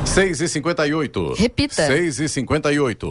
6h58. Repita. 6h58.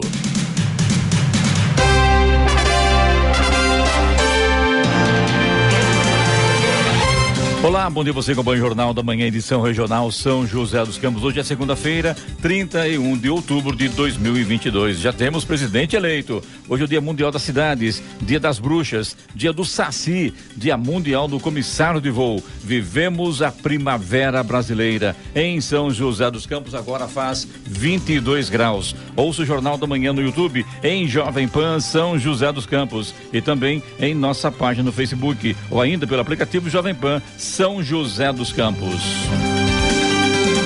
Olá, bom dia, você acompanha o Jornal da Manhã, edição regional São José dos Campos. Hoje é segunda-feira, 31 de outubro de 2022. Já temos presidente eleito. Hoje é o Dia Mundial das Cidades, Dia das Bruxas, Dia do Saci, Dia Mundial do Comissário de Voo. Vivemos a primavera brasileira. Em São José dos Campos agora faz 22 graus. Ouça o Jornal da Manhã no YouTube, em Jovem Pan São José dos Campos. E também em nossa página no Facebook, ou ainda pelo aplicativo Jovem Pan São José dos Campos.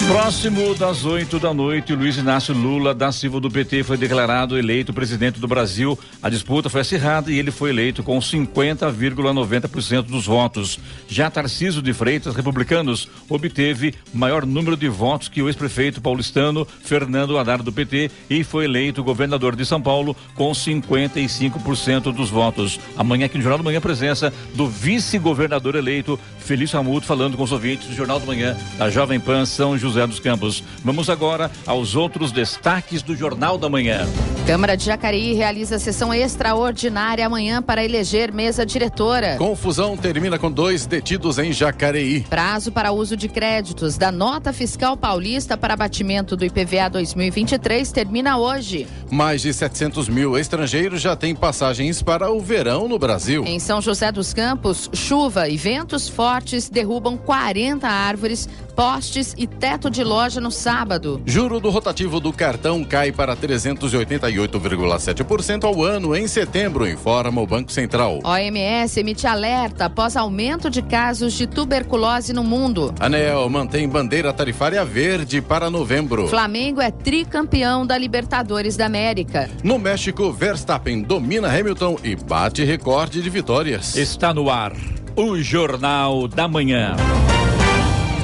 Próximo das 8 da noite, Luiz Inácio Lula da Silva do PT foi declarado eleito presidente do Brasil. A disputa foi acirrada e ele foi eleito com 50,90% dos votos. Já Tarcísio de Freitas, republicanos, obteve maior número de votos que o ex-prefeito paulistano Fernando Haddad do PT e foi eleito governador de São Paulo com 55% dos votos. Amanhã aqui no Jornal da Manhã, presença do vice-governador eleito Felício Ramuto, falando com os ouvintes do Jornal da Manhã da Jovem Pan São José dos Campos. Vamos agora aos outros destaques do Jornal da Manhã. Câmara de Jacareí realiza sessão extraordinária amanhã para eleger mesa diretora. Confusão termina com 2 detidos em Jacareí. Prazo para uso de créditos da nota fiscal paulista para abatimento do IPVA 2023 termina hoje. Mais de 700 mil estrangeiros já têm passagens para o verão no Brasil. Em São José dos Campos, chuva e ventos fortes derrubam 40 árvores, postes e teto de loja no sábado. Juro do rotativo do cartão cai para 388,7% ao ano em setembro, informa o Banco Central. OMS emite alerta após aumento de casos de tuberculose no mundo. ANEEL mantém bandeira tarifária verde para novembro. Flamengo é tricampeão da Libertadores da América. No México, Verstappen domina Hamilton e bate recorde de vitórias. Está no ar o Jornal da Manhã.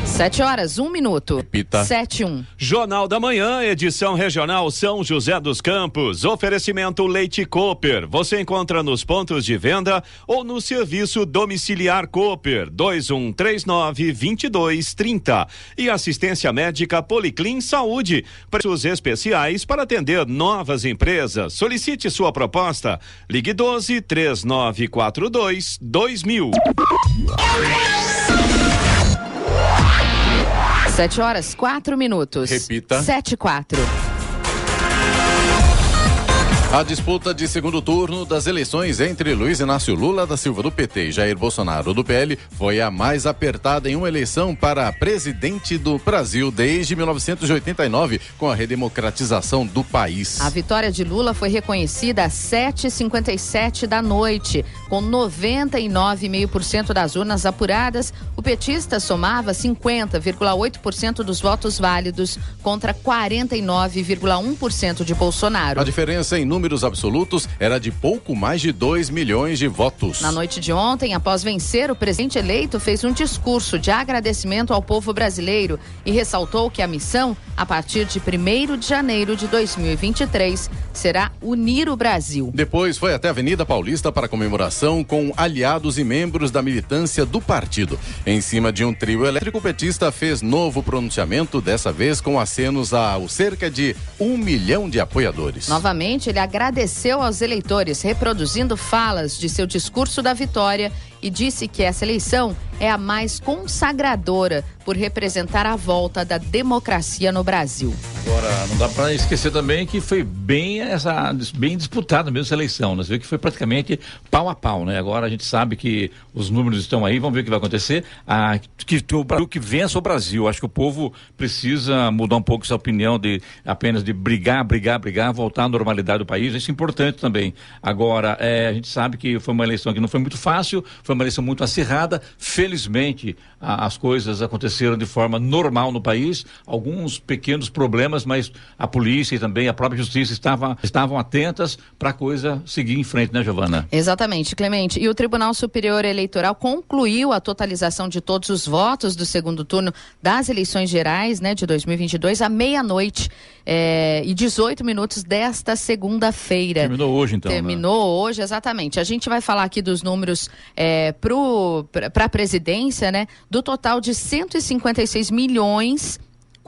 7h01. Repita. 7:01. Jornal da Manhã, edição regional São José dos Campos. Oferecimento Leite Cooper. Você encontra nos pontos de venda ou no serviço domiciliar Cooper 2139-2230. E assistência médica Policlin Saúde. Preços especiais para atender novas empresas. Solicite sua proposta. Ligue 12-3942-2000. 7h04. Repita. 7:04. A disputa de segundo turno das eleições entre Luiz Inácio Lula da Silva do PT e Jair Bolsonaro do PL foi a mais apertada em uma eleição para presidente do Brasil desde 1989, com a redemocratização do país. A vitória de Lula foi reconhecida às 7h57 da noite, com 99,5% das urnas apuradas. O petista somava 50,8% dos votos válidos contra 49,1% de Bolsonaro. A diferença em números absolutos era de pouco mais de 2 milhões de votos. Na noite de ontem, após vencer, o presidente eleito fez um discurso de agradecimento ao povo brasileiro e ressaltou que a missão, a partir de 1º de janeiro de 2023, será unir o Brasil. Depois foi até a Avenida Paulista para comemoração com aliados e membros da militância do partido. Em cima de um trio elétrico, o petista fez novo pronunciamento, dessa vez com acenos aos cerca de 1 milhão de apoiadores. Novamente, ele agradeceu aos eleitores, reproduzindo falas de seu discurso da vitória, e disse que essa eleição é a mais consagradora por representar a volta da democracia no Brasil. Agora, não dá para esquecer também que foi bem disputada mesmo essa eleição, né? Você vê que foi praticamente pau a pau, né? Agora a gente sabe que os números estão aí, vamos ver o que vai acontecer. Que o Brasil que vença o Brasil. Acho que o povo precisa mudar um pouco essa opinião de apenas de brigar, voltar à normalidade do país. Isso é importante também. Agora, a gente sabe que foi uma eleição que não foi muito fácil, foi uma eleição muito acirrada. Felizmente, as coisas aconteceram de forma normal no país, alguns pequenos problemas, mas a polícia e também a própria justiça estavam atentas para a coisa seguir em frente, né, Giovana? Exatamente, Clemente. E o Tribunal Superior Eleitoral concluiu a totalização de todos os votos do segundo turno das eleições gerais, né, de 2022 à meia-noite e 18 minutos desta segunda-feira. Terminou hoje, então. Terminou hoje, exatamente. A gente vai falar aqui dos números para a presidência, né, do total de 156 milhões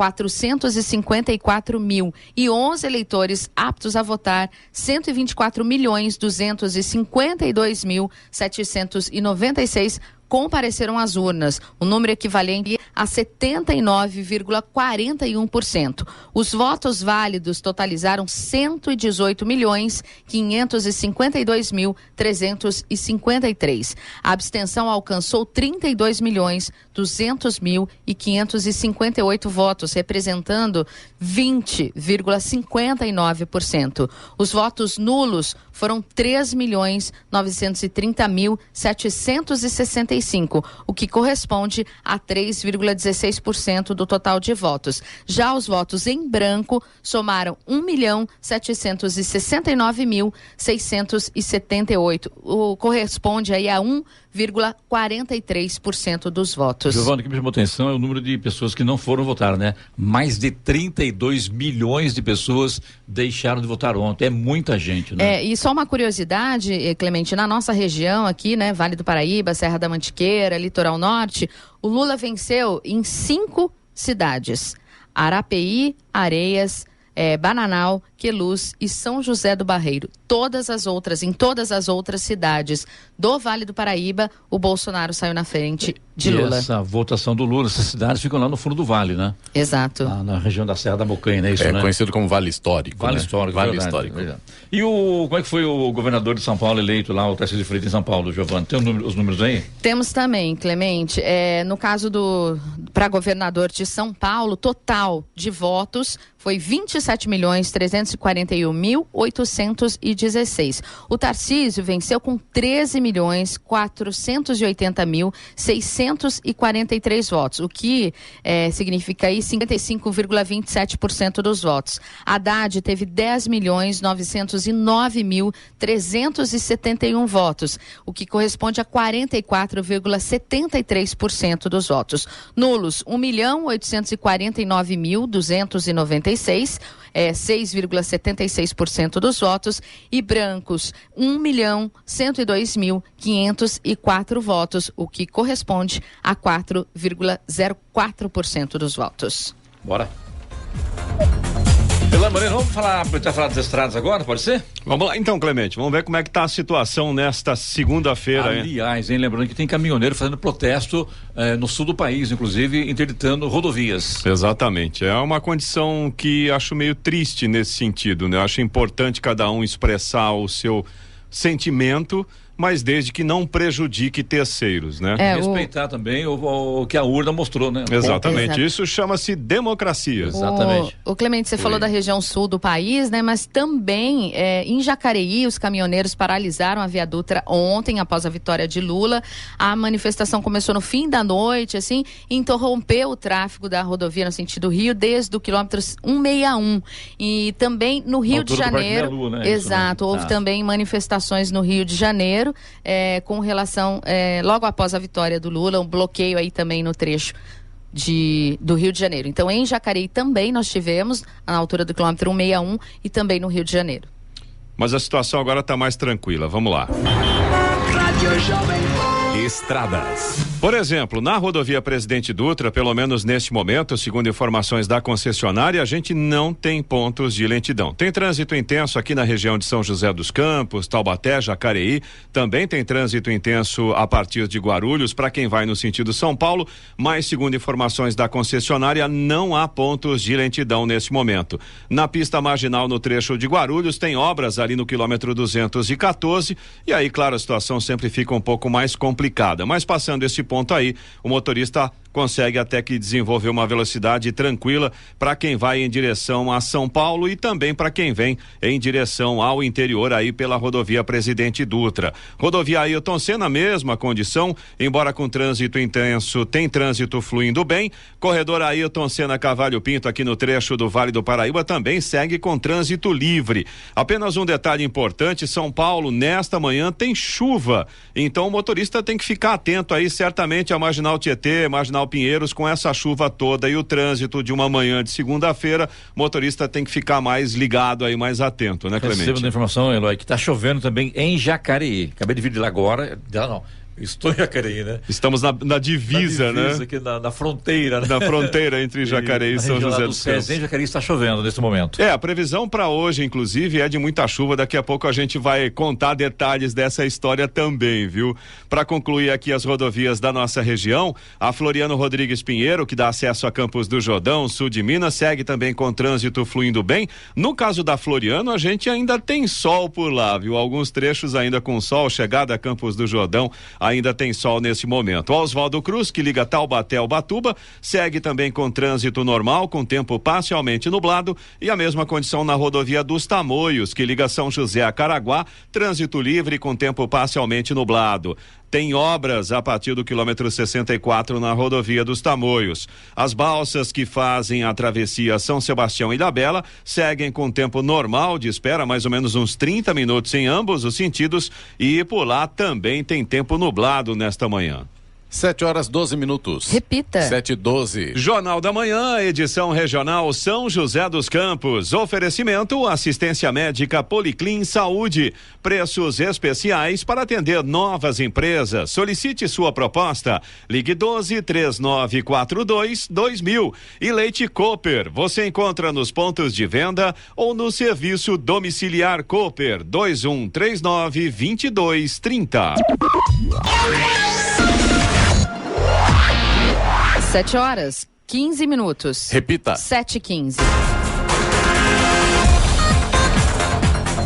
454.011 eleitores aptos a votar, 124.252.796 compareceram às urnas, um número equivalente a 79,41%. Os votos válidos totalizaram 118.552.353. A abstenção alcançou 32.200.558 votos, representando 20,59%. Os votos nulos foram 3.930.765, o que corresponde a 3,16% do total de votos. Já os votos em branco somaram 1.769.678, o corresponde aí a 1,43% dos votos. Giovana, o que me chamou atenção é o número de pessoas que não foram votar, né? Mais de 32 milhões de pessoas deixaram de votar ontem. É muita gente, né? E só uma curiosidade, Clemente, na nossa região aqui, né? Vale do Paraíba, Serra da Mantiqueira, Litoral Norte, o Lula venceu em 5 cidades: Arapeí, Areias, Bananal, Queluz e São José do Barreiro. Em todas as outras cidades do Vale do Paraíba, o Bolsonaro saiu na frente de Lula. Essa votação do Lula, essas cidades ficam lá no fundo do vale, né? Exato. Na região da Serra da Mocanha, né? Isso, né? Conhecido como Vale Histórico. Vale né? Histórico, Vale verdade, Histórico. Verdade. E como é que foi o governador de São Paulo eleito lá, o Tarcísio de Freitas em São Paulo, Giovana? Tem os números aí? Temos também, Clemente. No caso para governador de São Paulo, total de votos foi 27.341.816. O Tarcísio venceu com 13.480.643 votos, o que significa aí 55,27% dos votos. Haddad teve 10.909.371 votos, o que corresponde a 44,73% dos votos. Nulos, 1.849.296, 6,76% dos votos, e brancos 1.102.504 votos, o que corresponde a 4,04% dos votos. Bora. Elane Moreno, vamos falar das estradas agora, pode ser? Vamos lá então, Clemente, vamos ver como é que está a situação nesta segunda-feira. Aliás, lembrando que tem caminhoneiro fazendo protesto no sul do país, inclusive interditando rodovias. Exatamente, é uma condição que acho meio triste nesse sentido, né? Eu acho importante cada um expressar o seu sentimento, mas desde que não prejudique terceiros, né? Respeitar também o que a urna mostrou, né? Exatamente, isso chama-se democracia. Exatamente. O Clemente, você falou da região sul do país, né? Mas também em Jacareí, os caminhoneiros paralisaram a Via Dutra ontem, após a vitória de Lula. A manifestação começou no fim da noite, assim, e interrompeu o tráfego da rodovia no sentido Rio desde o quilômetro 161. E também no Rio de Janeiro. Da Lua, né? Exato, houve também manifestações no Rio de Janeiro. Com relação, logo após a vitória do Lula, um bloqueio aí também no trecho do Rio de Janeiro. Então, em Jacareí também nós tivemos, na altura do quilômetro 161, e também no Rio de Janeiro. Mas a situação agora está mais tranquila, vamos lá. Estradas. Por exemplo, na rodovia Presidente Dutra, pelo menos neste momento, segundo informações da concessionária, a gente não tem pontos de lentidão. Tem trânsito intenso aqui na região de São José dos Campos, Taubaté, Jacareí. Também tem trânsito intenso a partir de Guarulhos para quem vai no sentido São Paulo, mas segundo informações da concessionária, não há pontos de lentidão neste momento. Na pista marginal no trecho de Guarulhos tem obras ali no quilômetro 214 e aí, claro, a situação sempre fica um pouco mais complicada. Mas passando esse ponto aí, o motorista consegue até que desenvolver uma velocidade tranquila para quem vai em direção a São Paulo e também para quem vem em direção ao interior aí pela rodovia Presidente Dutra. Rodovia Ailton Senna, mesma condição, embora com trânsito intenso, tem trânsito fluindo bem. Corredor Ailton Senna Cavalho Pinto aqui no trecho do Vale do Paraíba também segue com trânsito livre. Apenas um detalhe importante, São Paulo nesta manhã tem chuva, então o motorista tem que ficar atento aí certamente a Marginal Tietê, Marginal Pinheiros, com essa chuva toda e o trânsito de uma manhã de segunda-feira, o motorista tem que ficar mais ligado aí, mais atento, né, Clemente? Recebo a informação, Eloy, que tá chovendo também em Jacareí. Acabei de vir de lá agora, Estou em Jacareí, né? Estamos na divisa, né? Aqui na fronteira, né? Na fronteira entre Jacareí e São José dos Campos. Em Jacareí está chovendo nesse momento. A previsão para hoje, inclusive, é de muita chuva. Daqui a pouco a gente vai contar detalhes dessa história também, viu? Para concluir aqui as rodovias da nossa região, a Floriano Rodrigues Pinheiro, que dá acesso a Campos do Jordão, sul de Minas, segue também com trânsito fluindo bem. No caso da Floriano, a gente ainda tem sol por lá, viu? Alguns trechos ainda com sol, chegada a Campos do Jordão, ainda tem sol nesse momento. Oswaldo Cruz, que liga Taubaté ao Ubatuba, segue também com trânsito normal, com tempo parcialmente nublado, e a mesma condição na rodovia dos Tamoios, que liga São José a Caraguá, trânsito livre com tempo parcialmente nublado. Tem obras a partir do quilômetro 64 na rodovia dos Tamoios. As balsas que fazem a travessia São Sebastião e Ilhabela seguem com tempo normal de espera, mais ou menos uns 30 minutos em ambos os sentidos, e por lá também tem tempo nublado nesta manhã. 7h12. Repita. 7h12. Jornal da Manhã, edição regional São José dos Campos. Oferecimento: assistência médica Policlin Saúde. Preços especiais para atender novas empresas. Solicite sua proposta. Ligue 12-3942-2000. E Leite Cooper. Você encontra nos pontos de venda ou no serviço domiciliar Cooper 2139-2230. 7h15. Repita. 7h15.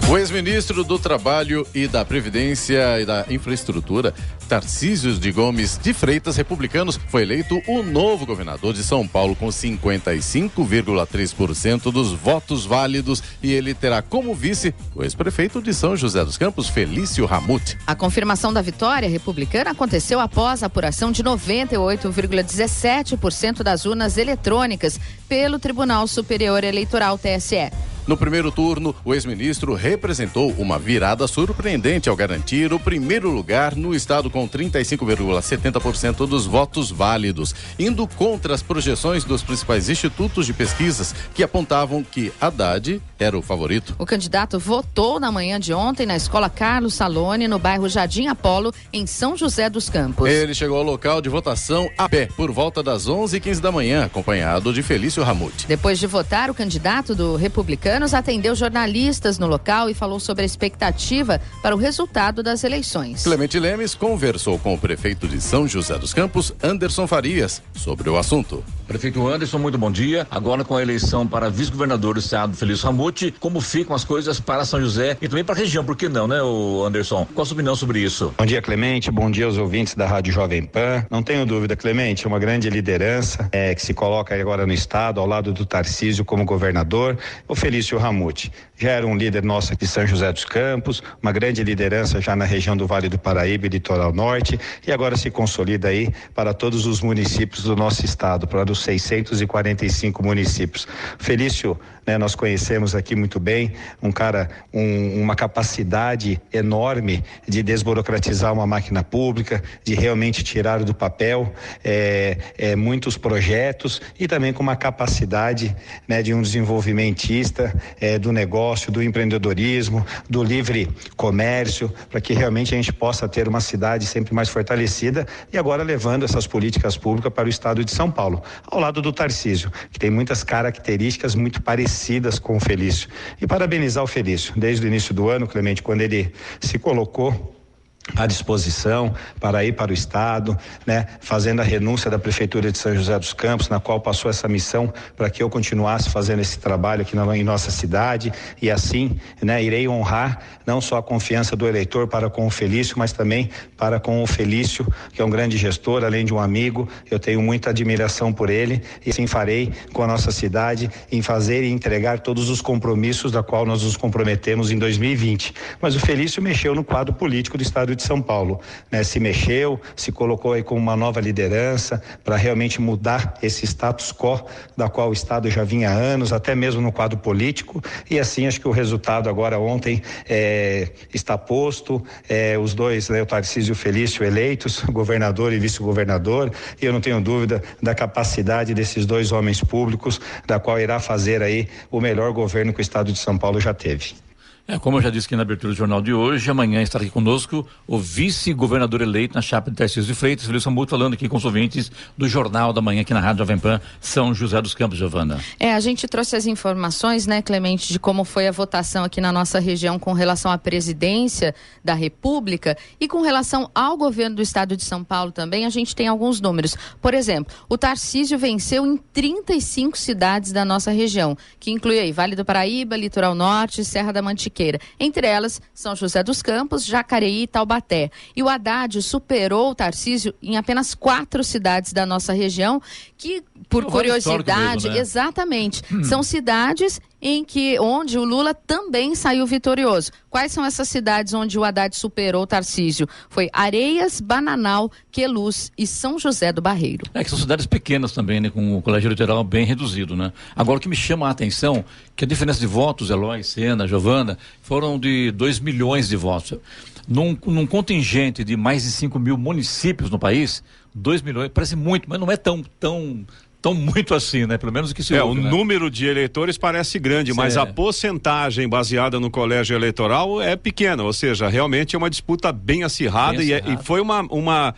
O ex-ministro do Trabalho e da Previdência e da Infraestrutura, Tarcísio de Gomes de Freitas, republicanos, foi eleito o novo governador de São Paulo com 55,3% dos votos válidos, e ele terá como vice o ex-prefeito de São José dos Campos, Felício Ramute. A confirmação da vitória republicana aconteceu após a apuração de 98,17% das urnas eletrônicas pelo Tribunal Superior Eleitoral, TSE. No primeiro turno, o ex-ministro representou uma virada surpreendente ao garantir o primeiro lugar no estado com 35,70% dos votos válidos, indo contra as projeções dos principais institutos de pesquisas que apontavam que Haddad era o favorito. O candidato votou na manhã de ontem na escola Carlos Salone, no bairro Jardim Apolo, em São José dos Campos. Ele chegou ao local de votação a pé por volta das 11h15 da manhã, acompanhado de Felício Ramute. Depois de votar, o candidato do Republicanos atendeu jornalistas no local e falou sobre a expectativa para o resultado das eleições. Clemente Lemes conversou com o prefeito de São José dos Campos, Anderson Farias, sobre o assunto. Prefeito Anderson, muito bom dia. Agora com a eleição para vice-governador do estado, Felício Ramute, como ficam as coisas para São José e também para a região, por que não, né, Anderson? Qual a sua opinião sobre isso? Bom dia, Clemente, bom dia aos ouvintes da Rádio Jovem Pan. Não tenho dúvida, Clemente, uma grande liderança que se coloca agora no estado, ao lado do Tarcísio como governador, o Felício Ramute. Já era um líder nosso aqui de São José dos Campos, uma grande liderança já na região do Vale do Paraíba e Litoral Norte, e agora se consolida aí para todos os municípios do nosso estado, para os 645 municípios. Felício, né, nós conhecemos aqui muito bem, um cara, uma capacidade enorme de desburocratizar uma máquina pública, de realmente tirar do papel muitos projetos, e também com uma capacidade, né, de um desenvolvimentista do negócio, do empreendedorismo, do livre comércio, para que realmente a gente possa ter uma cidade sempre mais fortalecida, e agora levando essas políticas públicas para o estado de São Paulo, ao lado do Tarcísio, que tem muitas características muito parecidas com o Felício. E parabenizar o Felício, desde o início do ano, Clemente, quando ele se colocou à disposição para ir para o estado, né, fazendo a renúncia da prefeitura de São José dos Campos, na qual passou essa missão para que eu continuasse fazendo esse trabalho aqui em nossa cidade, e assim, né, irei honrar não só a confiança do eleitor para com o Felício, mas também para com o Felício, que é um grande gestor, além de um amigo. Eu tenho muita admiração por ele, e assim farei com a nossa cidade em fazer e entregar todos os compromissos da qual nós nos comprometemos em 2020. Mas o Felício mexeu no quadro político do estado de São Paulo, né? Se mexeu, se colocou aí com uma nova liderança para realmente mudar esse status quo da qual o estado já vinha há anos, até mesmo no quadro político, e assim acho que o resultado agora ontem está posto, os dois, né, o Tarcísio e o Felício eleitos, governador e vice-governador, e eu não tenho dúvida da capacidade desses dois homens públicos, da qual irá fazer aí o melhor governo que o estado de São Paulo já teve. Como eu já disse aqui na abertura do jornal de hoje, amanhã estará aqui conosco o vice-governador eleito na chapa de Tarcísio de Freitas, Felício Ramute, falando aqui com os ouvintes do Jornal da Manhã aqui na Rádio Jovem Pan, São José dos Campos, Giovana. A gente trouxe as informações, né, Clemente, de como foi a votação aqui na nossa região com relação à presidência da República e com relação ao governo do estado de São Paulo também, a gente tem alguns números. Por exemplo, o Tarcísio venceu em 35 cidades da nossa região, que inclui aí Vale do Paraíba, Litoral Norte e Serra da Mantiqueira. Entre elas, São José dos Campos, Jacareí e Taubaté. E o Haddad superou o Tarcísio em apenas 4 cidades da nossa região, que, por curiosidade, mesmo, né? Exatamente, são cidades onde o Lula também saiu vitorioso. Quais são essas cidades onde o Haddad superou o Tarcísio? Foi Areias, Bananal, Queluz e São José do Barreiro. Que são cidades pequenas também, né, com o colégio eleitoral bem reduzido, né? Agora, o que me chama a atenção, que a diferença de votos, Eloy, Sena, Giovana, foram de 2 milhões de votos. Num contingente de mais de 5 mil municípios no país, 2 milhões, parece muito, mas não é tão muito assim, né? Pelo menos o que se ouve, o número de eleitores parece grande, mas a porcentagem baseada no colégio eleitoral é pequena, ou seja, realmente é uma disputa bem acirrada, e foi uma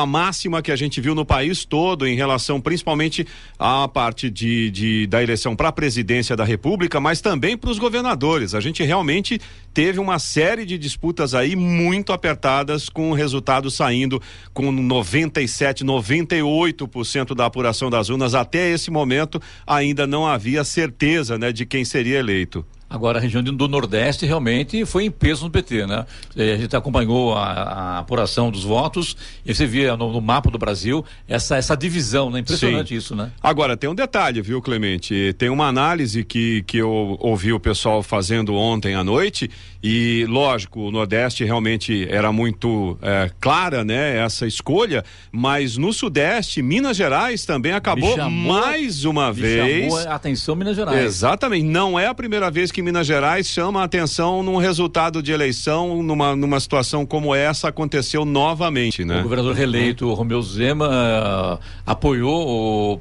máxima que a gente viu no país todo em relação principalmente à parte da eleição para a presidência da República, mas também para os governadores. A gente realmente teve uma série de disputas aí muito apertadas, com o resultado saindo com 97%, 98% da apuração das urnas. Até esse momento ainda não havia certeza, né, de quem seria eleito. Agora, a região do Nordeste realmente foi em peso no PT, né? A gente acompanhou a apuração dos votos e você via no mapa do Brasil essa divisão, né? Impressionante. Sim. Isso, né? Agora, tem um detalhe, viu, Clemente? Tem uma análise que eu ouvi o pessoal fazendo ontem à noite e, lógico, o Nordeste realmente era muito clara, né? Essa escolha, mas no Sudeste, Minas Gerais também acabou mais uma vez. Chamou a atenção Minas Gerais. Exatamente. Não é a primeira vez que Minas Gerais chama a atenção num resultado de eleição, numa situação como essa, aconteceu novamente, né? O governador reeleito, Romeu Zema, apoiou o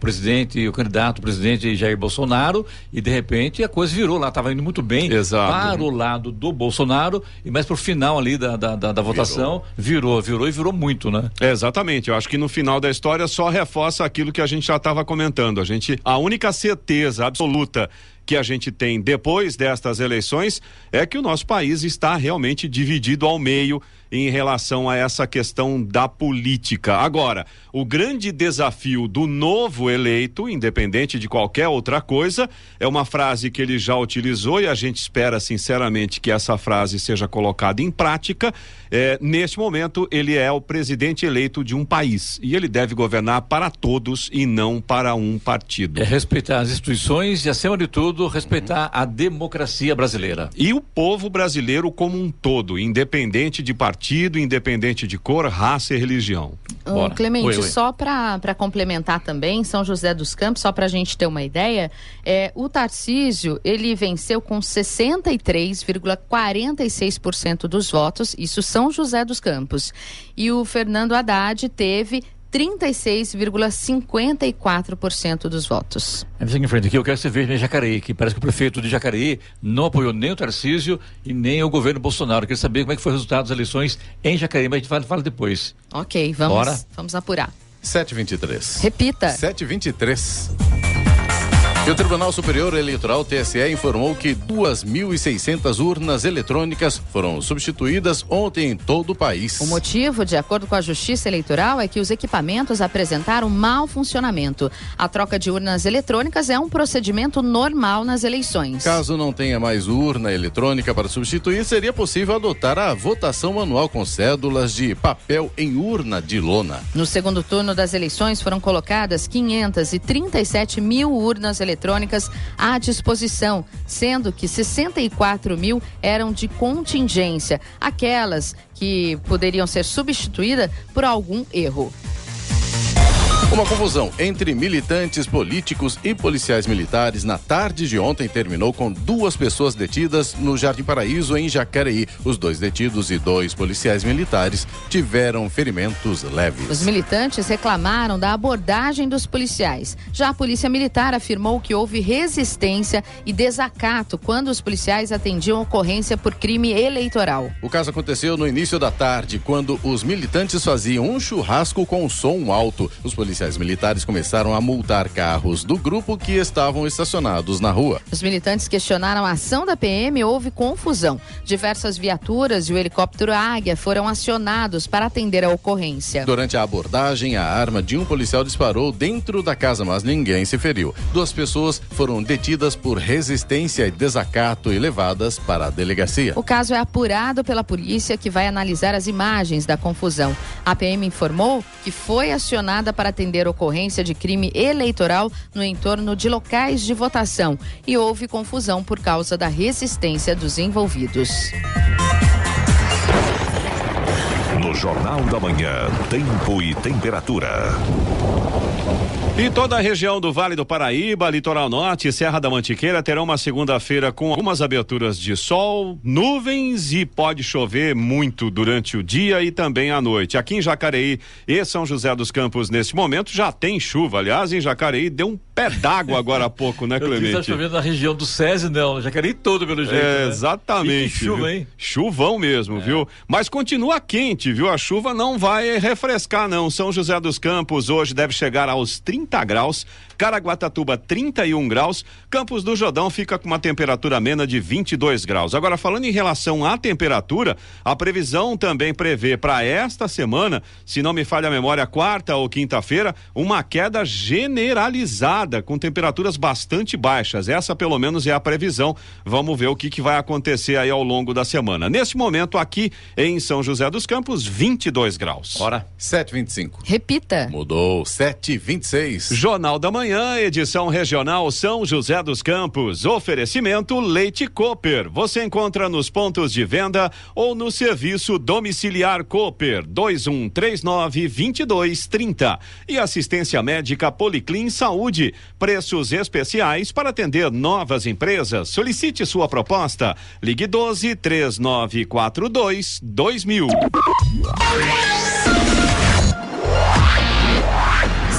candidato presidente Jair Bolsonaro, e de repente a coisa virou lá, estava indo muito bem. Exato. Para o lado do Bolsonaro, e mais pro final ali da votação, virou muito, né? Exatamente, eu acho que no final da história só reforça aquilo que a gente já estava comentando. A única certeza absoluta que a gente tem depois destas eleições é que o nosso país está realmente dividido ao meio em relação a essa questão da política. Agora, o grande desafio do novo eleito, independente de qualquer outra coisa, é uma frase que ele já utilizou e a gente espera sinceramente que essa frase seja colocada em prática. Neste momento, ele é o presidente eleito de um país e ele deve governar para todos e não para um partido. Respeitar as instituições e, acima de tudo, respeitar a democracia brasileira. E o povo brasileiro como um todo, independente de partido, independente de cor, raça e religião. Clemente, só para complementar também, São José dos Campos, só para a gente ter uma ideia, o Tarcísio, ele venceu com 63,46% dos votos, isso São José dos Campos. E o Fernando Haddad teve 36,54% dos votos. Em frente aqui, eu quero que você veja em Jacareí, que parece que o prefeito de Jacareí não apoiou nem o Tarcísio e nem o governo Bolsonaro. Eu quero saber como é que foi o resultado das eleições em Jacareí, mas a gente fala depois. Ok, vamos apurar. 7h23. Repita. 7h23. E o Tribunal Superior Eleitoral, TSE, informou que 2.600 urnas eletrônicas foram substituídas ontem em todo o país. O motivo, de acordo com a Justiça Eleitoral, é que os equipamentos apresentaram mau funcionamento. A troca de urnas eletrônicas é um procedimento normal nas eleições. Caso não tenha mais urna eletrônica para substituir, seria possível adotar a votação manual com cédulas de papel em urna de lona. No segundo turno das eleições foram colocadas 537 mil urnas eletrônicas à disposição, sendo que 64 mil eram de contingência, aquelas que poderiam ser substituídas por algum erro. Uma confusão entre militantes políticos e policiais militares na tarde de ontem terminou com 2 pessoas detidas no Jardim Paraíso, em Jacareí. Os 2 detidos e 2 policiais militares tiveram ferimentos leves. Os militantes reclamaram da abordagem dos policiais. Já a Polícia Militar afirmou que houve resistência e desacato quando os policiais atendiam ocorrência por crime eleitoral. O caso aconteceu no início da tarde, quando os militantes faziam um churrasco com som alto. Os policiais militares começaram a multar carros do grupo que estavam estacionados na rua. Os militantes questionaram a ação da PM e houve confusão. Diversas viaturas e o helicóptero Águia foram acionados para atender a ocorrência. Durante a abordagem, a arma de um policial disparou dentro da casa, mas ninguém se feriu. 2 pessoas foram detidas por resistência e desacato e levadas para a delegacia. O caso é apurado pela polícia, que vai analisar as imagens da confusão. A PM informou que foi acionada para atender ocorrência de crime eleitoral no entorno de locais de votação e houve confusão por causa da resistência dos envolvidos. No Jornal da Manhã, tempo e temperatura. E toda a região do Vale do Paraíba, Litoral Norte e Serra da Mantiqueira terão uma segunda-feira com algumas aberturas de sol, nuvens e pode chover muito durante o dia e também à noite. Aqui em Jacareí e São José dos Campos, nesse momento, já tem chuva. Aliás, em Jacareí deu um pé d'água agora há pouco, né, Clemente? Está chovendo na região do SESI, não. Jacareí todo, pelo jeito. É, né? Exatamente. E que chuva, hein? Chuvão mesmo, viu? Mas continua quente, viu? A chuva não vai refrescar, não. São José dos Campos hoje deve chegar aos 30 graus, Caraguatatuba 31 graus, Campos do Jordão fica com uma temperatura amena de 22 graus. Agora, falando em relação à temperatura, a previsão também prevê para esta semana, se não me falha a memória, quarta ou quinta-feira, uma queda generalizada com temperaturas bastante baixas. Essa pelo menos é a previsão. Vamos ver o que vai acontecer aí ao longo da semana. Nesse momento aqui em São José dos Campos, 22 graus. Ora, 7h25. Repita. Mudou, 7h26. Jornal da Manhã, edição regional São José dos Campos. Oferecimento Leite Cooper. Você encontra nos pontos de venda ou no serviço domiciliar Cooper 2139-2230. E assistência médica Policlin Saúde. Preços especiais para atender novas empresas. Solicite sua proposta. Ligue 12-3942-2000.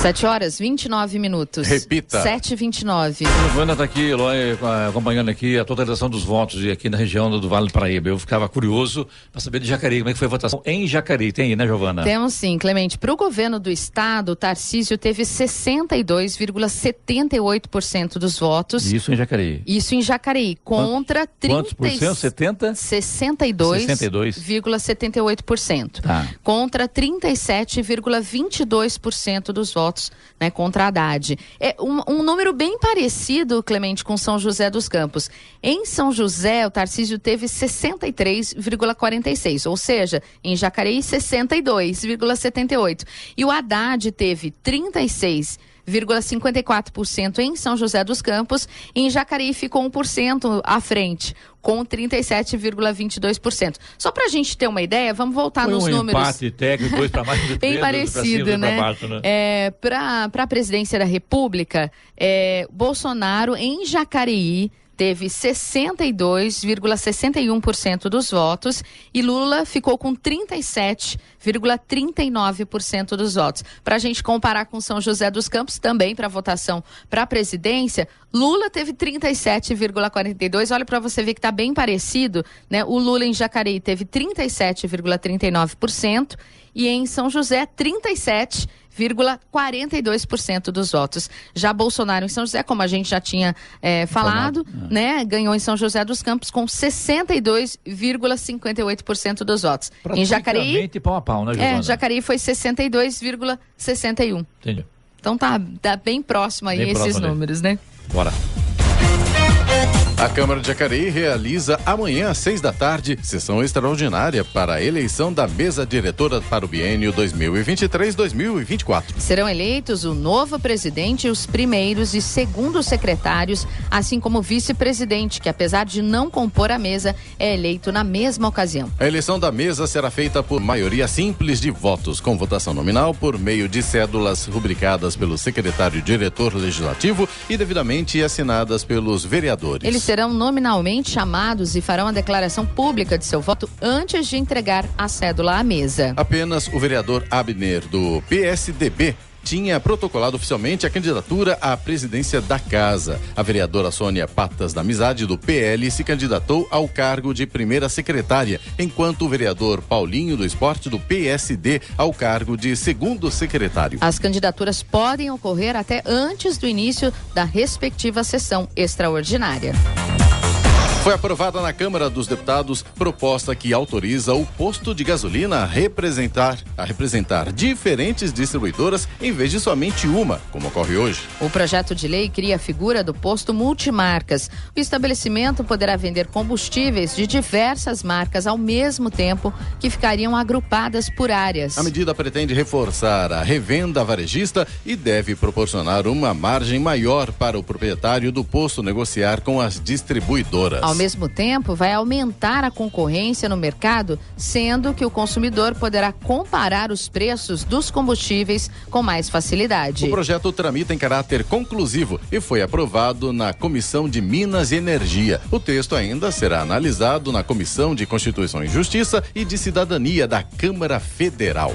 7h29. Repita. 7h29. A Giovana está aqui, Eloy, acompanhando aqui a totalização dos votos e aqui na região do Vale do Paraíba. Eu ficava curioso para saber de Jacareí, como é que foi a votação em Jacareí. Tem aí, né, Giovana? Temos sim, Clemente. Para o governo do estado, o Tarcísio teve 62,78% dos votos. Isso em Jacareí. Isso em Jacareí, contra 30... Quantos por cento? 70? 62,78%. Tá. Contra 37,22% dos votos, né, contra Haddad. É um número bem parecido, Clemente, com São José dos Campos. Em São José, o Tarcísio teve 63,46%, ou seja, em Jacareí, 62,78%. E o Haddad teve 36,54% em São José dos Campos, e em Jacareí ficou 1% à frente, com 37,22%. Só pra gente ter uma ideia, vamos voltar nos números. Empate técnico, 2 para baixo, bem parecido, né? Baixo, né? Para a presidência da República, Bolsonaro em Jacareí teve 62,61% dos votos e Lula ficou com 37,39% dos votos. Para a gente comparar com São José dos Campos, também para votação para a presidência, Lula teve 37,42%. Olha para você ver que está bem parecido, né? O Lula em Jacareí teve 37,39% e em São José 37,42% dos votos. Já Bolsonaro em São José, como a gente já tinha falado, né, ganhou em São José dos Campos com 62,58% dos votos. Em Jacareí, pau a pau, né, Giovana? Jacareí foi 62,61%. Entendi. Então tá bem próximo aí bem esses próximo números, né? Bora. A Câmara de Jacareí realiza amanhã às 6 da tarde sessão extraordinária para a eleição da mesa diretora para o biênio 2023-2024. Serão eleitos o novo presidente e os primeiros e segundos secretários, assim como o vice-presidente, que apesar de não compor a mesa, é eleito na mesma ocasião. A eleição da mesa será feita por maioria simples de votos, com votação nominal por meio de cédulas rubricadas pelo secretário-diretor legislativo e devidamente assinadas pelos vereadores. Eles serão nominalmente chamados e farão a declaração pública de seu voto antes de entregar a cédula à mesa. Apenas o vereador Abner, do PSDB, tinha protocolado oficialmente a candidatura à presidência da casa. A vereadora Sônia Patas da Amizade, do PL, se candidatou ao cargo de primeira secretária, enquanto o vereador Paulinho do Esporte, do PSD, ao cargo de segundo secretário. As candidaturas podem ocorrer até antes do início da respectiva sessão extraordinária. Foi aprovada na Câmara dos Deputados proposta que autoriza o posto de gasolina a representar diferentes distribuidoras em vez de somente uma, como ocorre hoje. O projeto de lei cria a figura do posto multimarcas. O estabelecimento poderá vender combustíveis de diversas marcas ao mesmo tempo, que ficariam agrupadas por áreas. A medida pretende reforçar a revenda varejista e deve proporcionar uma margem maior para o proprietário do posto negociar com as distribuidoras. Ao mesmo tempo, vai aumentar a concorrência no mercado, sendo que o consumidor poderá comparar os preços dos combustíveis com mais facilidade. O projeto tramita em caráter conclusivo e foi aprovado na Comissão de Minas e Energia. O texto ainda será analisado na Comissão de Constituição e Justiça e de Cidadania da Câmara Federal.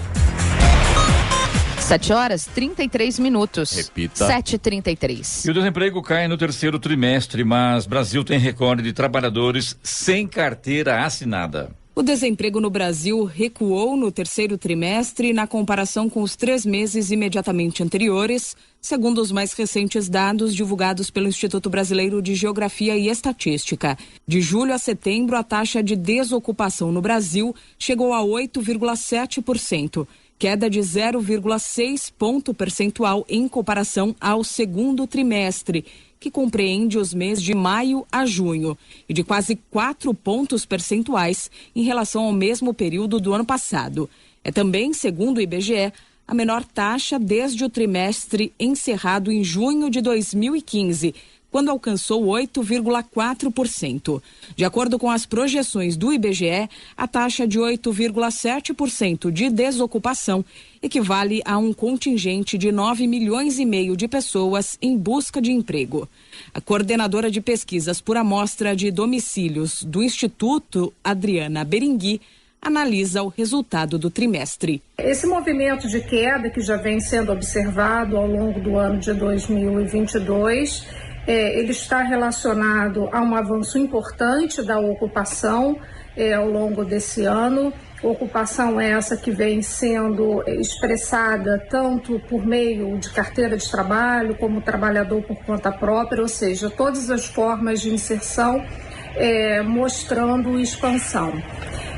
7h33. Repita. 7h33. E o desemprego cai no terceiro trimestre, mas Brasil tem recorde de trabalhadores sem carteira assinada. O desemprego no Brasil recuou no terceiro trimestre na comparação com os 3 meses imediatamente anteriores, segundo os mais recentes dados divulgados pelo Instituto Brasileiro de Geografia e Estatística. De julho a setembro, a taxa de desocupação no Brasil chegou a 8,7%. Queda de 0,6 ponto percentual em comparação ao segundo trimestre, que compreende os meses de maio a junho, e de quase 4 pontos percentuais em relação ao mesmo período do ano passado. É também, segundo o IBGE, a menor taxa desde o trimestre encerrado em junho de 2015, quando alcançou 8,4%. De acordo com as projeções do IBGE, a taxa de 8,7% de desocupação equivale a um contingente de 9,5 milhões de pessoas em busca de emprego. A coordenadora de pesquisas por amostra de domicílios do Instituto, Adriana Berengui, analisa o resultado do trimestre. Esse movimento de queda que já vem sendo observado ao longo do ano de 2022, ele está relacionado a um avanço importante da ocupação ao longo desse ano. Ocupação essa que vem sendo expressada tanto por meio de carteira de trabalho como trabalhador por conta própria, ou seja, todas as formas de inserção mostrando expansão.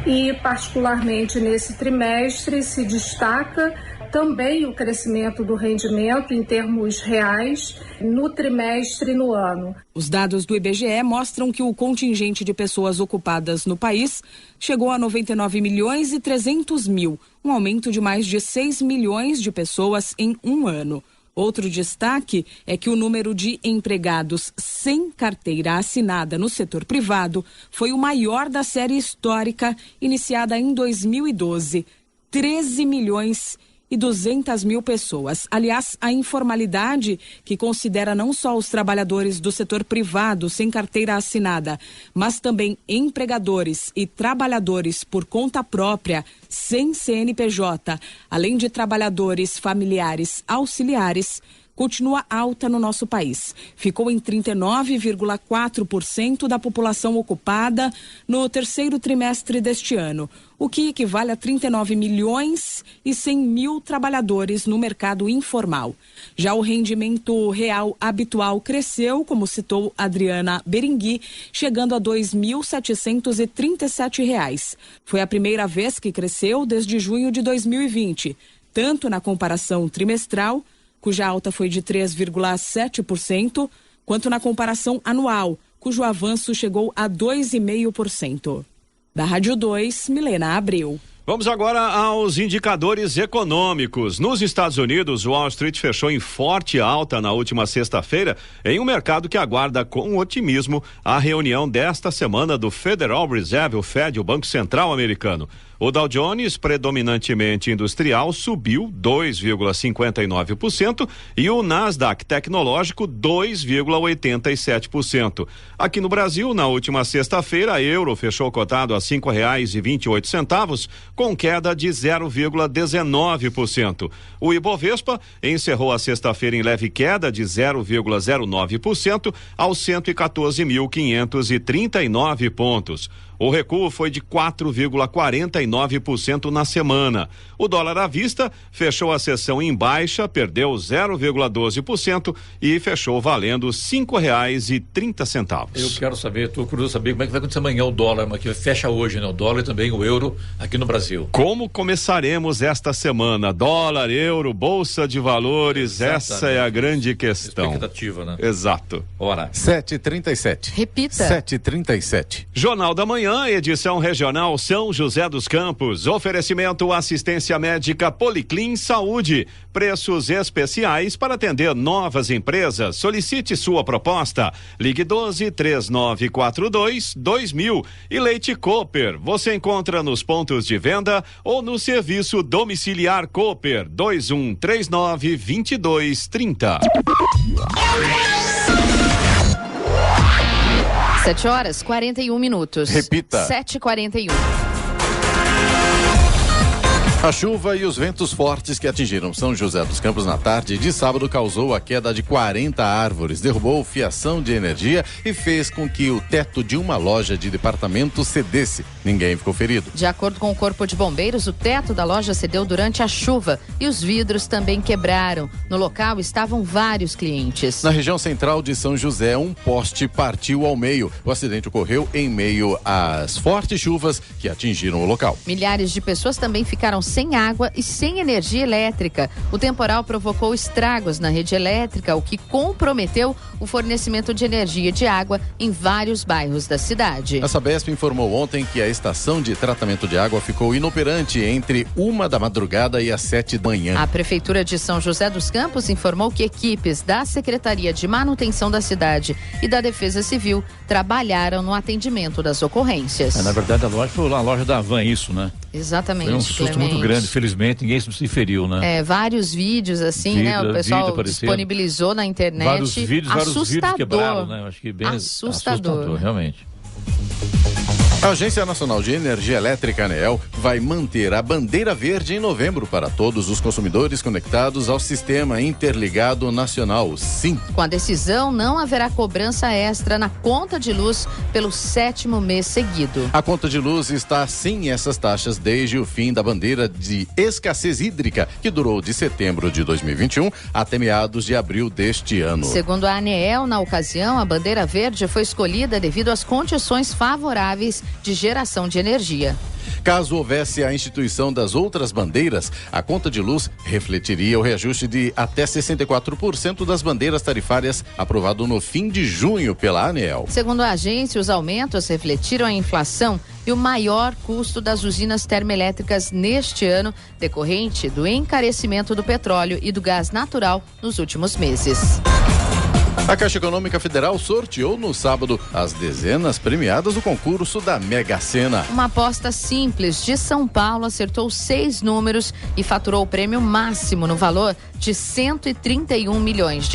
E particularmente nesse trimestre se destaca também o crescimento do rendimento em termos reais no trimestre e no ano. Os dados do IBGE mostram que o contingente de pessoas ocupadas no país chegou a 99.300.000, um aumento de mais de 6 milhões de pessoas em um ano. Outro destaque é que o número de empregados sem carteira assinada no setor privado foi o maior da série histórica iniciada em 2012, 13.200.000 pessoas. Aliás, a informalidade, que considera não só os trabalhadores do setor privado sem carteira assinada, mas também empregadores e trabalhadores por conta própria, sem CNPJ, além de trabalhadores familiares auxiliares, continua alta no nosso país. Ficou em 39,4% da população ocupada no terceiro trimestre deste ano, o que equivale a 39.100.000 trabalhadores no mercado informal. Já o rendimento real habitual cresceu, como citou Adriana Berengui, chegando a R$ 2.737. Foi a primeira vez que cresceu desde junho de 2020, tanto na comparação trimestral, cuja alta foi de 3,7%, quanto na comparação anual, cujo avanço chegou a 2,5%. Da Rádio 2, Milena Abreu. Vamos agora aos indicadores econômicos. Nos Estados Unidos, Wall Street fechou em forte alta na última sexta-feira, em um mercado que aguarda com otimismo a reunião desta semana do Federal Reserve, o Fed, o Banco Central americano. O Dow Jones, predominantemente industrial, subiu 2,59% e o Nasdaq tecnológico 2,87%. Aqui no Brasil, na última sexta-feira, a euro fechou cotado a R$5,28, com queda de 0,19%. O Ibovespa encerrou a sexta-feira em leve queda de 0,09% aos 114.539 pontos. O recuo foi de 4,49% na semana. O dólar à vista fechou a sessão em baixa, perdeu 0,12% e fechou valendo R$5,30. Eu quero saber, estou curioso saber como é que vai acontecer amanhã o dólar, mas que fecha hoje, né? O dólar e também o euro aqui no Brasil. Como começaremos esta semana? Dólar, euro, bolsa de valores, exatamente. Essa é a grande questão. Expectativa, né? Exato. Ora. 7h37. Repita. 7h37. Jornal da Manhã, edição regional São José dos Campos. Oferecimento assistência médica Policlin Saúde. Preços especiais para atender novas empresas. Solicite sua proposta. Ligue 12-3942-2000. E Leite Cooper. Você encontra nos pontos de venda ou no serviço domiciliar Cooper 2139-2230. 7h41. Repita. 7h41. A chuva e os ventos fortes que atingiram São José dos Campos na tarde de sábado causou a queda de 40 árvores, derrubou fiação de energia e fez com que o teto de uma loja de departamento cedesse. Ninguém ficou ferido. De acordo com o Corpo de Bombeiros, o teto da loja cedeu durante a chuva e os vidros também quebraram. No local estavam vários clientes. Na região central de São José, um poste partiu ao meio. O acidente ocorreu em meio às fortes chuvas que atingiram o local. Milhares de pessoas também ficaram sem água e sem energia elétrica. O temporal provocou estragos na rede elétrica, o que comprometeu o fornecimento de energia e de água em vários bairros da cidade. A Sabesp informou ontem que a estação de tratamento de água ficou inoperante entre 1 da madrugada e as 7 da manhã. A Prefeitura de São José dos Campos informou que equipes da Secretaria de Manutenção da cidade e da Defesa Civil trabalharam no atendimento das ocorrências. Na verdade, a loja foi a loja da Havan, isso, né? Exatamente. Foi um susto muito grande, felizmente, ninguém se feriu, né? Vários vídeos assim, né? O pessoal disponibilizou na internet. Vários vídeos quebraram, né? Acho que bem assustador, realmente. A Agência Nacional de Energia Elétrica, ANEEL, vai manter a bandeira verde em novembro para todos os consumidores conectados ao Sistema Interligado Nacional, SIM. Com a decisão, não haverá cobrança extra na conta de luz pelo 7º mês seguido. A conta de luz está sem essas taxas desde o fim da bandeira de escassez hídrica, que durou de setembro de 2021 até meados de abril deste ano. Segundo a ANEEL, na ocasião, a bandeira verde foi escolhida devido às condições favoráveis de geração de energia. Caso houvesse a instituição das outras bandeiras, a conta de luz refletiria o reajuste de até 64% das bandeiras tarifárias aprovado no fim de junho pela ANEEL. Segundo a agência, os aumentos refletiram a inflação e o maior custo das usinas termoelétricas neste ano, decorrente do encarecimento do petróleo e do gás natural nos últimos meses. A Caixa Econômica Federal sorteou no sábado as dezenas premiadas do concurso da Mega Sena. Uma aposta simples de São Paulo acertou 6 números e faturou o prêmio máximo no valor de R$131 milhões.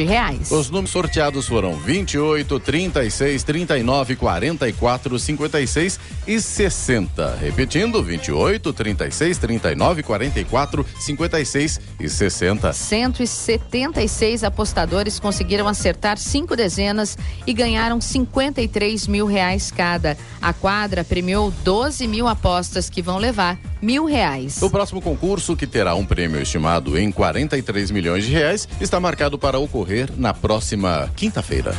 Os números sorteados foram 28, 36, 39, 44, 56 e 60. Repetindo, 28, 36, 39, 44, 56 e 60. 176 apostadores conseguiram acertar 5 dezenas e ganharam R$53 mil cada. A quadra premiou 12 mil apostas que vão levar R$1.000. O próximo concurso, que terá um prêmio estimado em R$43 milhões, está marcado para ocorrer na próxima quinta-feira.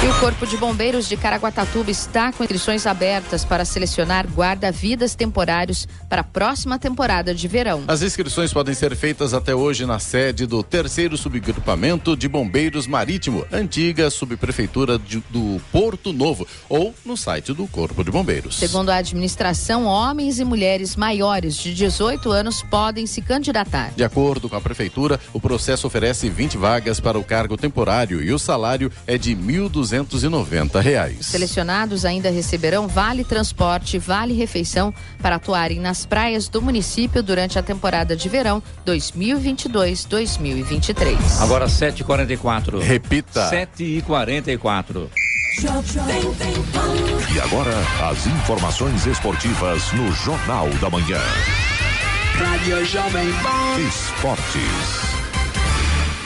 E o Corpo de Bombeiros de Caraguatatuba está com inscrições abertas para selecionar guarda-vidas temporários para a próxima temporada de verão. As inscrições podem ser feitas até hoje na sede do 3º Subgrupamento de Bombeiros Marítimo, antiga subprefeitura do Porto Novo, ou no site do Corpo de Bombeiros. Segundo a administração, homens e mulheres maiores de 18 anos podem se candidatar. De acordo com a prefeitura, o processo oferece 20 vagas para o cargo temporário e o salário é de R$ 1.290. Selecionados ainda receberão vale transporte e vale refeição para atuarem nas praias do município durante a temporada de verão 2022-2023. Agora 7h44. Repita. 7h44. E agora, as informações esportivas no Jornal da Manhã. Rádio Jovem Pan. Esportes.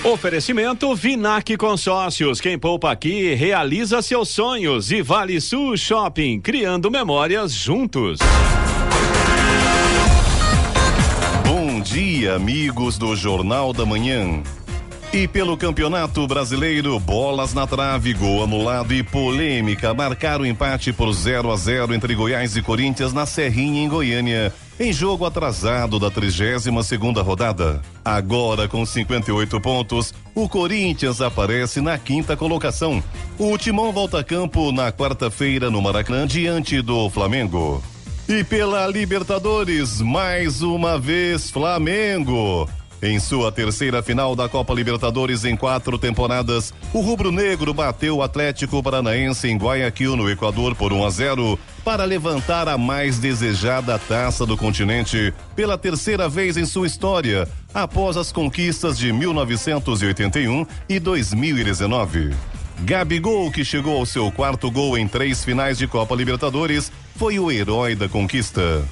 Oferecimento Vinac Consórcios. Quem poupa aqui realiza seus sonhos. E Vale Sul Shopping, criando memórias juntos. Bom dia, amigos do Jornal da Manhã. E pelo Campeonato Brasileiro, bolas na trave, gol anulado e polêmica marcaram o empate por 0-0 entre Goiás e Corinthians na Serrinha, em Goiânia, em jogo atrasado da 32ª rodada. Agora, com 58 pontos, o Corinthians aparece na 5ª colocação. O Timão volta a campo na quarta-feira no Maracanã diante do Flamengo. E pela Libertadores, mais uma vez Flamengo. Em sua terceira final da Copa Libertadores em 4 temporadas, o rubro-negro bateu o Atlético Paranaense em Guayaquil, no Equador, por 1-0, para levantar a mais desejada taça do continente pela terceira vez em sua história, após as conquistas de 1981 e 2019. Gabigol, que chegou ao seu 4º gol em 3 finais de Copa Libertadores, foi o herói da conquista.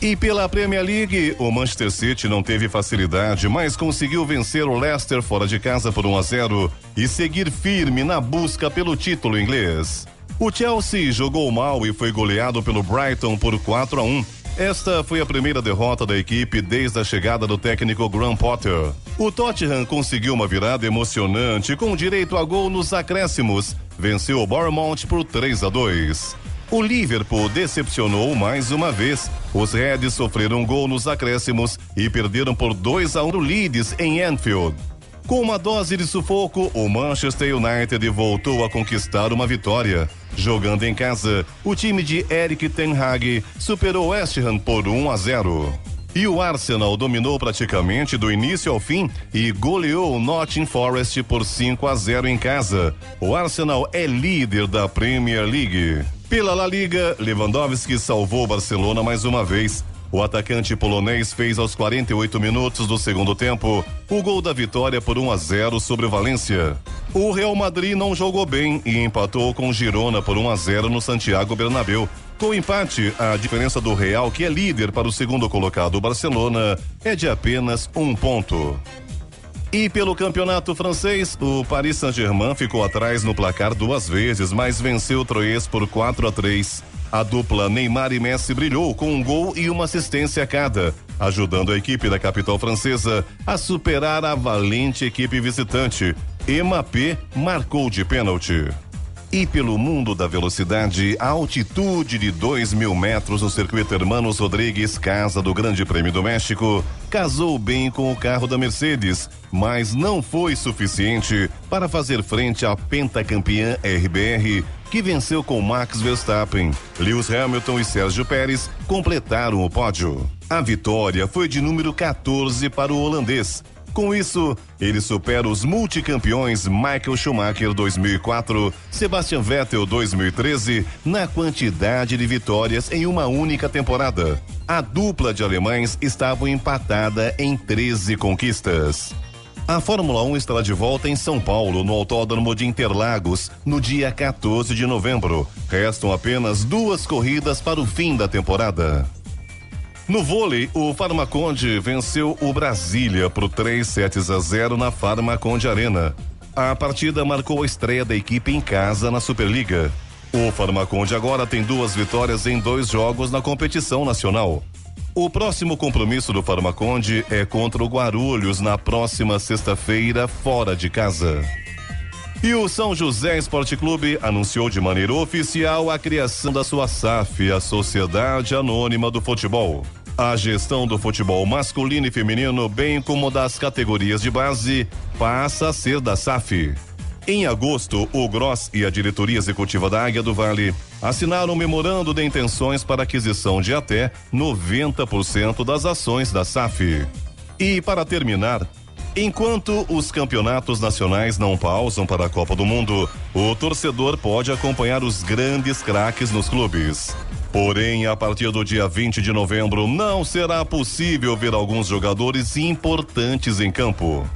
E pela Premier League, o Manchester City não teve facilidade, mas conseguiu vencer o Leicester fora de casa por 1-0 e seguir firme na busca pelo título inglês. O Chelsea jogou mal e foi goleado pelo Brighton por 4-1. Esta foi a primeira derrota da equipe desde a chegada do técnico Graham Potter. O Tottenham conseguiu uma virada emocionante com direito a gol nos acréscimos. Venceu o Bournemouth por 3-2. O Liverpool decepcionou mais uma vez. Os Reds sofreram gol nos acréscimos e perderam por 2-1 do Leeds em Anfield. Com uma dose de sufoco, o Manchester United voltou a conquistar uma vitória. Jogando em casa, o time de Erik ten Hag superou o West Ham por 1-0. E o Arsenal dominou praticamente do início ao fim e goleou o Nottingham Forest por 5-0 em casa. O Arsenal é líder da Premier League. Pela La Liga, Lewandowski salvou o Barcelona mais uma vez. O atacante polonês fez aos 48 minutos do segundo tempo o gol da vitória por 1-0 sobre o Valência. O Real Madrid não jogou bem e empatou com o Girona por 1-0 no Santiago Bernabéu. Com o empate, a diferença do Real, que é líder, para o segundo colocado, o Barcelona, é de apenas 1 ponto. E pelo campeonato francês, o Paris Saint-Germain ficou atrás no placar 2 vezes, mas venceu o Troyes por 4-3. A dupla Neymar e Messi brilhou com um gol e uma assistência a cada, ajudando a equipe da capital francesa a superar a valente equipe visitante. Mbappé marcou de pênalti. E pelo mundo da velocidade, a altitude de 2.000 metros no circuito Hermanos Rodrigues, casa do Grande Prêmio do México, casou bem com o carro da Mercedes, mas não foi suficiente para fazer frente à pentacampeã RBR, que venceu com Max Verstappen. Lewis Hamilton e Sérgio Pérez completaram o pódio. A vitória foi de número 14 para o holandês. Com isso, ele supera os multicampeões Michael Schumacher 2004, Sebastian Vettel 2013 na quantidade de vitórias em uma única temporada. A dupla de alemães estava empatada em 13 conquistas. A Fórmula 1 estará de volta em São Paulo, no Autódromo de Interlagos, no dia 14 de novembro. Restam apenas 2 corridas para o fim da temporada. No vôlei, o Farmaconde venceu o Brasília por 3-0 na Farmaconde Arena. A partida marcou a estreia da equipe em casa na Superliga. O Farmaconde agora tem 2 vitórias em 2 jogos na competição nacional. O próximo compromisso do Farmaconde é contra o Guarulhos na próxima sexta-feira, fora de casa. E o São José Esporte Clube anunciou de maneira oficial a criação da sua SAF, a Sociedade Anônima do Futebol. A gestão do futebol masculino e feminino, bem como das categorias de base, passa a ser da SAF. Em agosto, o GROS e a diretoria executiva da Águia do Vale assinaram um memorando de intenções para aquisição de até 90% das ações da SAF. E para terminar, enquanto os campeonatos nacionais não pausam para a Copa do Mundo, o torcedor pode acompanhar os grandes craques nos clubes. Porém, a partir do dia 20 de novembro, não será possível ver alguns jogadores importantes em campo.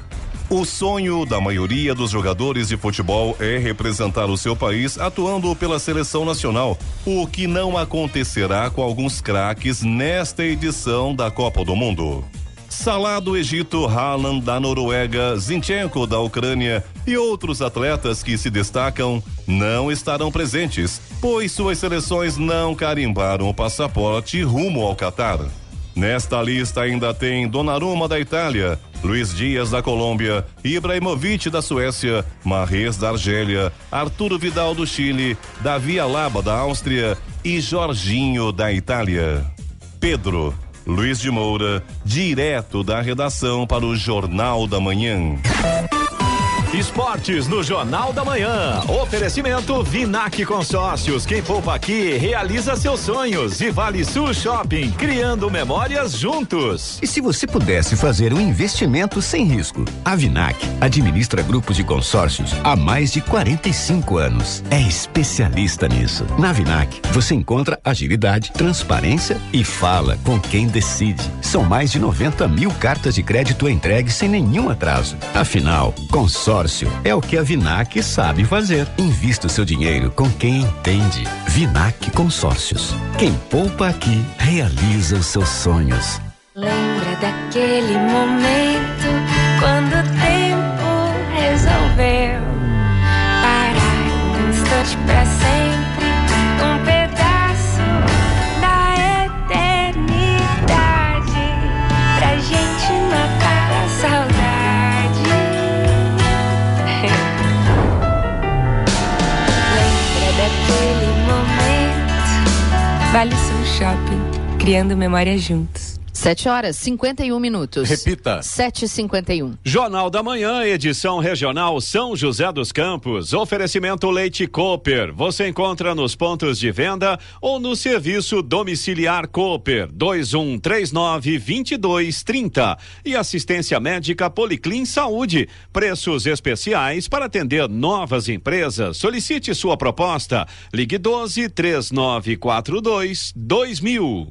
O sonho da maioria dos jogadores de futebol é representar o seu país atuando pela seleção nacional, o que não acontecerá com alguns craques nesta edição da Copa do Mundo. Salah do Egito, Haaland da Noruega, Zinchenko da Ucrânia e outros atletas que se destacam não estarão presentes, pois suas seleções não carimbaram o passaporte rumo ao Catar. Nesta lista ainda tem Donnarumma da Itália, Luiz Dias da Colômbia, Ibrahimovic da Suécia, Mahrez da Argélia, Arturo Vidal do Chile, Davi Alaba da Áustria e Jorginho da Itália. Pedro Luiz de Moura, direto da redação para o Jornal da Manhã. Esportes no Jornal da Manhã. Oferecimento Vinac Consórcios. Quem poupa aqui realiza seus sonhos. E Vale Sul Shopping, criando memórias juntos. E se você pudesse fazer um investimento sem risco? A Vinac administra grupos de consórcios há mais de 45 anos. É especialista nisso. Na Vinac, você encontra agilidade, transparência e fala com quem decide. São mais de 90 mil cartas de crédito entregues sem nenhum atraso. Afinal, consórcio é o que a Vinac sabe fazer. Invista o seu dinheiro com quem entende. Vinac Consórcios. Quem poupa aqui realiza os seus sonhos. Lembra daquele momento quando o tempo resolveu parar um instante pra sempre, um pedaço da eternidade pra gente matar a saudade. Daquele momento. Vale Sul Shopping, criando memórias juntos. 7h51. Repita. 7h51. Jornal da Manhã, edição regional São José dos Campos. Oferecimento Leite Cooper. Você encontra nos pontos de venda ou no serviço domiciliar Cooper 2139-2230. E assistência médica Policlin Saúde. Preços especiais para atender novas empresas. Solicite sua proposta. Ligue 12-3942-2000.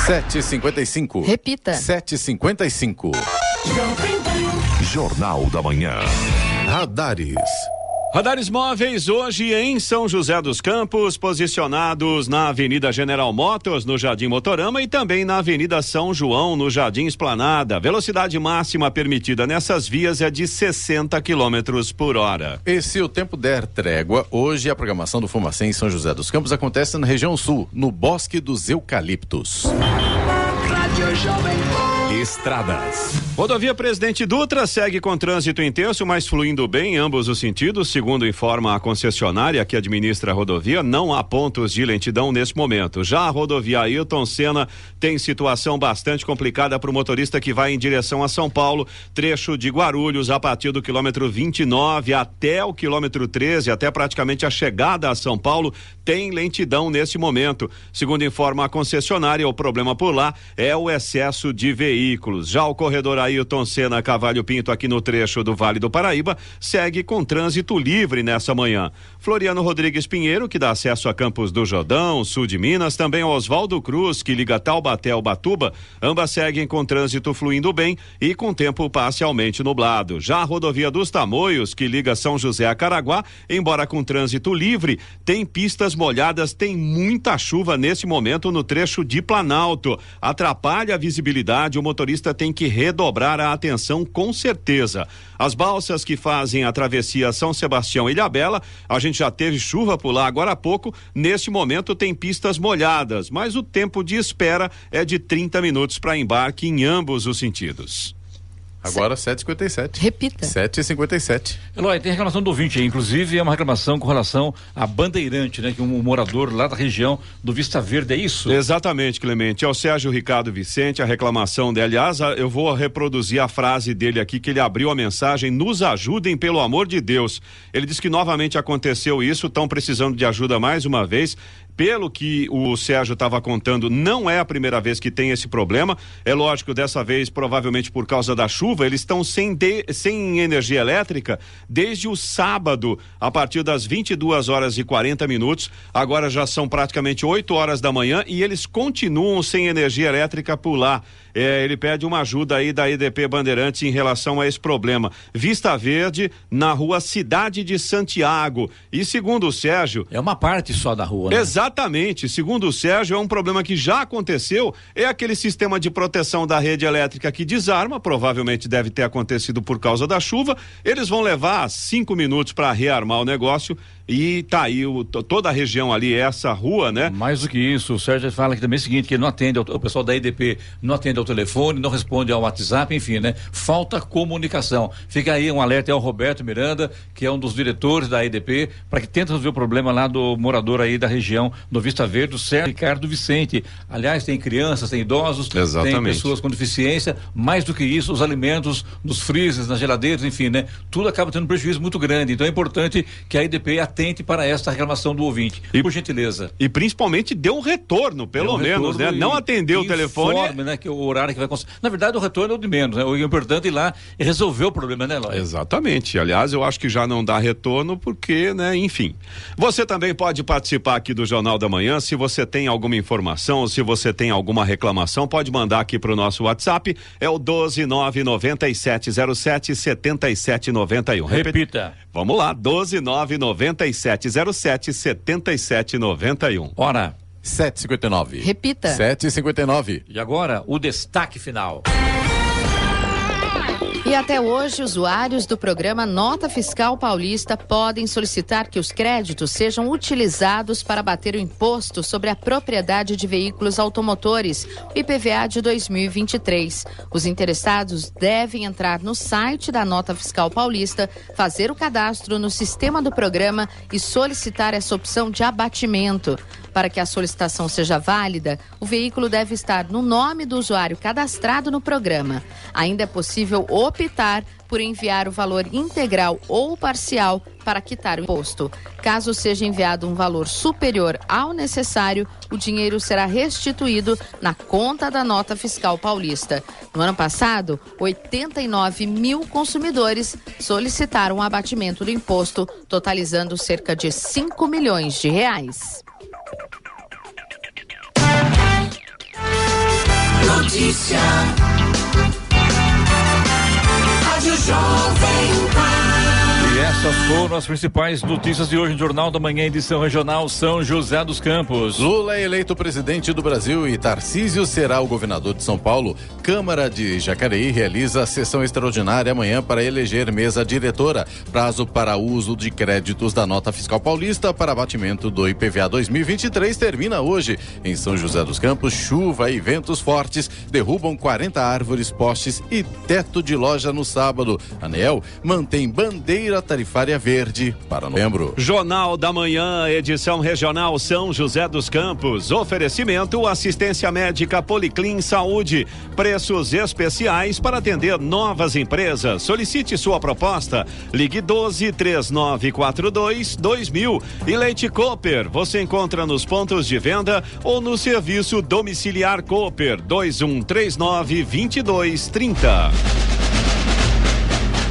7h55. Repita. 7h55. Jornal da Manhã. Radares. Radares móveis hoje em São José dos Campos, posicionados na Avenida General Motors, no Jardim Motorama, e também na Avenida São João, no Jardim Esplanada. Velocidade máxima permitida nessas vias é de 60 km por hora. E se o tempo der trégua, hoje a programação do Fumacê em São José dos Campos acontece na região sul, no Bosque dos Eucaliptos. Estradas. Rodovia Presidente Dutra segue com trânsito intenso, mas fluindo bem em ambos os sentidos. Segundo informa a concessionária que administra a rodovia, não há pontos de lentidão nesse momento. Já a rodovia Ayrton Senna tem situação bastante complicada para o motorista que vai em direção a São Paulo, trecho de Guarulhos a partir do quilômetro 29 até o quilômetro 13, até praticamente a chegada a São Paulo, tem lentidão nesse momento. Segundo informa a concessionária, o problema por lá é o excesso de veículos. Já o corredor Ayrton Senna Cavalho Pinto, aqui no trecho do Vale do Paraíba, segue com trânsito livre nessa manhã. Floriano Rodrigues Pinheiro, que dá acesso a Campos do Jordão, sul de Minas, também Oswaldo Cruz, que liga Taubaté ao Batuba, ambas seguem com trânsito fluindo bem e com tempo parcialmente nublado. Já a rodovia dos Tamoios, que liga São José a Caraguá, embora com trânsito livre, tem pistas molhadas, tem muita chuva nesse momento no trecho de Planalto. Atrapalha a visibilidade, o motorista tem que redobrar a atenção com certeza. As balsas que fazem a travessia São Sebastião e Ilhabela, a gente já teve chuva por lá agora há pouco, neste momento tem pistas molhadas, mas o tempo de espera é de 30 minutos para embarque em ambos os sentidos. Agora 7h57. Repita. 7h57. Eloy, tem reclamação do ouvinte aí, inclusive é uma reclamação com relação a Bandeirante, né? Que um morador lá da região do Vista Verde, é isso? Exatamente, Clemente. É o Sérgio Ricardo Vicente, a reclamação dele. Aliás, eu vou reproduzir a frase dele aqui, que ele abriu a mensagem: nos ajudem, pelo amor de Deus. Ele disse que novamente aconteceu isso, estão precisando de ajuda mais uma vez. Pelo que o Sérgio estava contando, não é a primeira vez que tem esse problema. É lógico, dessa vez, provavelmente por causa da chuva, eles estão sem energia elétrica desde o sábado, a partir das 22h40. Agora já são praticamente 8 horas da manhã e eles continuam sem energia elétrica por lá. Ele pede uma ajuda aí da EDP Bandeirantes em relação a esse problema. Vista Verde, na rua Cidade de Santiago. E segundo o Sérgio... É uma parte só da rua, né? Exatamente. Segundo o Sérgio, é um problema que já aconteceu. É aquele sistema de proteção da rede elétrica que desarma. Provavelmente deve ter acontecido por causa da chuva. Eles vão levar 5 minutos para rearmar o negócio. E tá aí toda a região ali, essa rua, né? Mais do que isso, o Sérgio fala que também é o seguinte, que ele não atende, o pessoal da EDP não atende ao telefone, não responde ao WhatsApp, enfim, né? Falta comunicação. Fica aí um alerta ao Roberto Miranda, que é um dos diretores da EDP, para que tente resolver o problema lá do morador aí da região do Vista Verde, o Sérgio Ricardo Vicente. Aliás, tem crianças, tem idosos, exatamente, tem pessoas com deficiência, mais do que isso, os alimentos nos freezers, nas geladeiras, enfim, né? Tudo acaba tendo um prejuízo muito grande, então é importante que a EDP atente para esta reclamação do ouvinte, por gentileza. E principalmente dê um retorno, pelo menos, né? Não atender o telefone. Informe, né, que o horário que vai conseguir. Na verdade, o retorno é o de menos, né? O importante é ir lá e resolver o problema, né, Eloy? Exatamente. Aliás, eu acho que já não dá retorno porque, né, enfim. Você também pode participar aqui do Jornal da Manhã. Se você tem alguma informação, se você tem alguma reclamação, pode mandar aqui pro nosso WhatsApp. É o 12997077791. Repita. Vamos lá, 12997077791. Hora 7h59. Repita. 7h59. E agora, o destaque final. E até hoje, usuários do programa Nota Fiscal Paulista podem solicitar que os créditos sejam utilizados para abater o imposto sobre a propriedade de veículos automotores, IPVA de 2023. Os interessados devem entrar no site da Nota Fiscal Paulista, fazer o cadastro no sistema do programa e solicitar essa opção de abatimento. Para que a solicitação seja válida, o veículo deve estar no nome do usuário cadastrado no programa. Ainda é possível optar por enviar o valor integral ou parcial para quitar o imposto. Caso seja enviado um valor superior ao necessário, o dinheiro será restituído na conta da Nota Fiscal Paulista. No ano passado, 89 mil consumidores solicitaram o abatimento do imposto, totalizando cerca de 5 milhões de reais. Notícia. Rádio Jovem Pan. E essas foram as principais notícias de hoje no Jornal da Manhã, edição regional São José dos Campos. Lula é eleito presidente do Brasil e Tarcísio será o governador de São Paulo. Câmara de Jacareí realiza sessão extraordinária amanhã para eleger mesa diretora. Prazo para uso de créditos da Nota Fiscal Paulista para abatimento do IPVA 2023 termina hoje. Em São José dos Campos, chuva e ventos fortes derrubam 40 árvores, postes e teto de loja no sábado. A ANEEL mantém bandeira tarifária verde para novembro. Jornal da Manhã, edição regional São José dos Campos. Oferecimento assistência médica Policlin Saúde. Preços especiais para atender novas empresas. Solicite sua proposta. Ligue 12-3942-2000. E Leite Cooper, você encontra nos pontos de venda ou no serviço domiciliar Cooper 2139-2230.